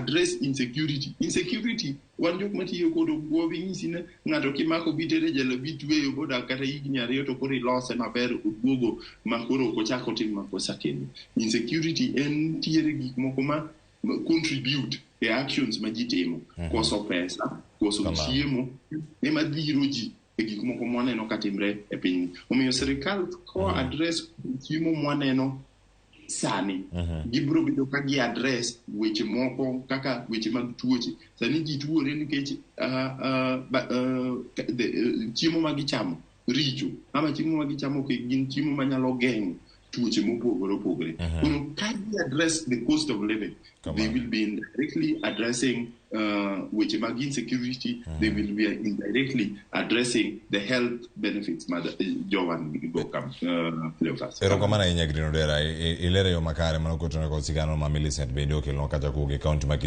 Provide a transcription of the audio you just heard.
address insecurity. Insecurity, one joke mati ko do gobi insine ngato ki mako bitere jelo bitwe boda kata igni ariyo to kori loss ma ber ugogo makoro ko chako tim mako sakeni. Insecurity en tiere gik moko ma contribute e actions ma jitemo. Koso pesa, koso chiemo, e ma dhiro ji e gik moko mwaneno katimre e piny. Omiyo sirikal ko address chiemo mwaneno sani gibro bedo ka gi address weche moko kaka weche mag tuoche. Sani ji tuore nikech chiemo ma gichamo richo ama chiemo ma gichamo ke gin chiemo manyalo geng'o tuoche mopogore. Can we address the cost of living? They will be indirectly addressing which mag insecurity. They will be indirectly addressing the health benefits. Jovan Bokam Cleophas. Pero come na Odera, ilere yo makare manokotona konsigano ma Millicent bende okelo kata kuge county